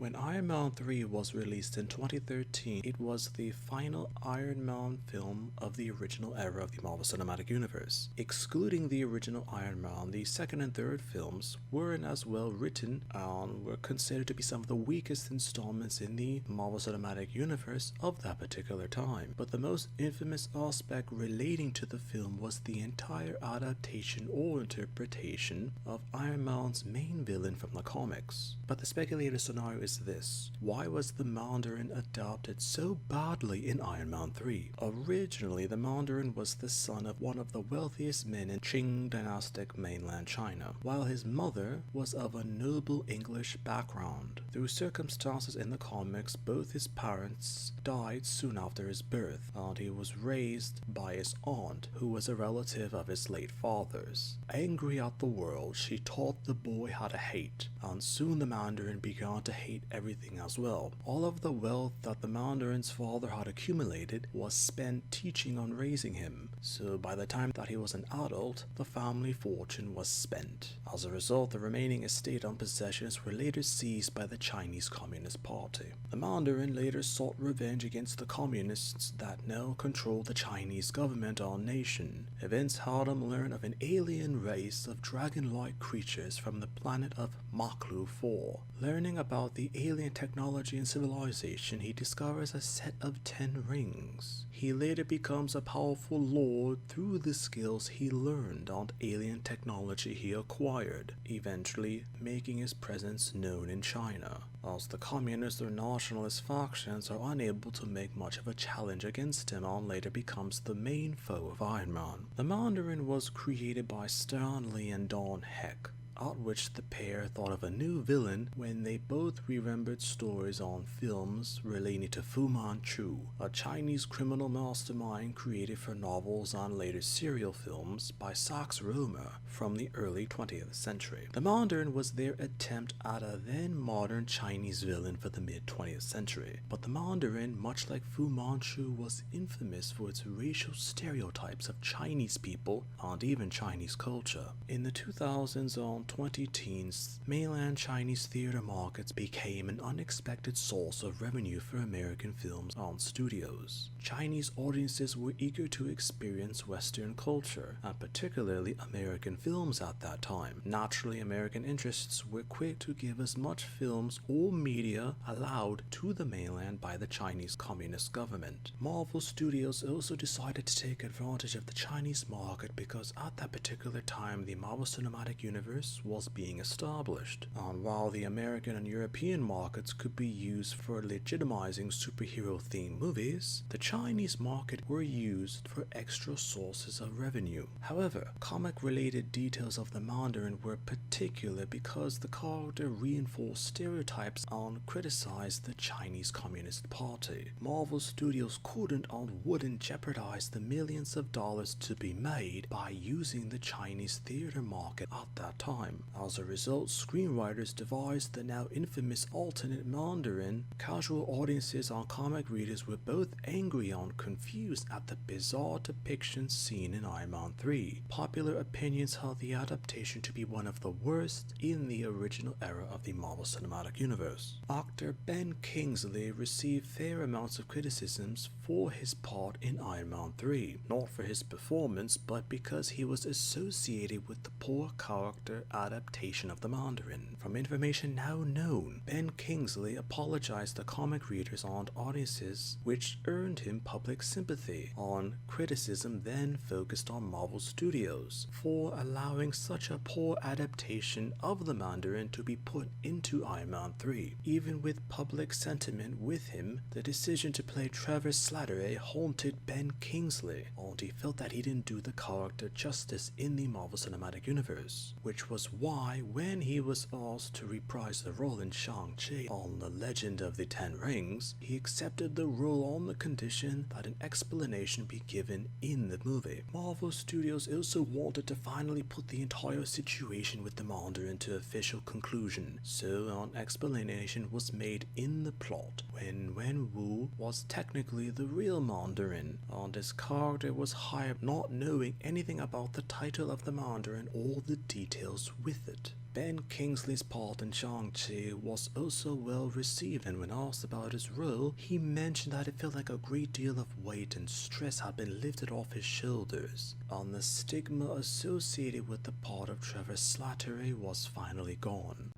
When Iron Man 3 was released in 2013, it was the final Iron Man film of the original era of the Marvel Cinematic Universe. Excluding the original Iron Man, the second and third films weren't as well written and were considered to be some of the weakest installments in the Marvel Cinematic Universe of that particular time. But the most infamous aspect relating to the film was the entire adaptation or interpretation of Iron Man's main villain from the comics. But the speculated scenario is this: why was the Mandarin adapted so badly in Iron Man 3? Originally, the Mandarin was the son of one of the wealthiest men in Qing dynastic mainland China, while his mother was of a noble English background. Through circumstances in the comics, both his parents died soon after his birth, and he was raised by his aunt, who was a relative of his late father's. Angry at the world, she taught the boy how to hate, and soon the Mandarin began to hate everything as well. All of the wealth that the Mandarin's father had accumulated was spent teaching and raising him, so by the time that he was an adult, the family fortune was spent. As a result, the remaining estate and possessions were later seized by the Chinese Communist Party. The Mandarin later sought revenge against the communists that now controlled the Chinese government and nation. Events had him learn of an alien race of dragon-like creatures from the planet of Maklu 4. Learning about the alien technology and civilization, he discovers a set of 10 rings. He later becomes a powerful lord through the skills he learned and alien technology he acquired, eventually making his presence known in China, as the communist or nationalist factions are unable to make much of a challenge against him and later becomes the main foe of Iron Man. The Mandarin was created by Stan Lee and Don Heck, at which the pair thought of a new villain when they both remembered stories on films relating to Fu Manchu, a Chinese criminal mastermind created for novels and later serial films by Sax Rohmer from the early 20th century. The Mandarin was their attempt at a then modern Chinese villain for the mid-20th century, but the Mandarin, much like Fu Manchu, was infamous for its racial stereotypes of Chinese people and even Chinese culture. In the 2000s and 2010s, mainland Chinese theater markets became an unexpected source of revenue for American films and studios. Chinese audiences were eager to experience Western culture, and particularly American films at that time. Naturally, American interests were quick to give as much films or media allowed to the mainland by the Chinese Communist government. Marvel Studios also decided to take advantage of the Chinese market because at that particular time the Marvel Cinematic Universe was being established, and while the American and European markets could be used for legitimizing superhero-themed movies, the Chinese market were used for extra sources of revenue. However, comic-related details of the Mandarin were particular because the character reinforced stereotypes and criticized the Chinese Communist Party. Marvel Studios couldn't and wouldn't jeopardize the millions of dollars to be made by using the Chinese theater market at that time. As a result, screenwriters devised the now infamous alternate Mandarin. Casual audiences and comic readers were both angry and confused at the bizarre depictions seen in Iron Man 3. Popular opinions held the adaptation to be one of the worst in the original era of the Marvel Cinematic Universe. Actor Ben Kingsley received fair amounts of criticisms for his part in Iron Man 3, not for his performance, but because he was associated with the poor character adaptation of the Mandarin. From information now known, Ben Kingsley apologized to comic readers and audiences, which earned him public sympathy. On criticism then focused on Marvel Studios for allowing such a poor adaptation of the Mandarin to be put into Iron Man 3. Even with public sentiment with him, the decision to play Trevor Slattery haunted Ben Kingsley, and he felt that he didn't do the character justice in the Marvel Cinematic Universe, which was why when he was asked to reprise the role in Shang-Chi on The Legend of the Ten Rings, he accepted the role on the condition that an explanation be given in the movie. Marvel Studios also wanted to finally put the entire situation with the Mandarin to official conclusion, so an explanation was made in the plot when Wen Wu was technically the real Mandarin, and his character was hired not knowing anything about the title of the Mandarin or the details with it. Ben Kingsley's part in Shang-Chi was also well received, and when asked about his role, he mentioned that it felt like a great deal of weight and stress had been lifted off his shoulders, and the stigma associated with the part of Trevor Slattery was finally gone.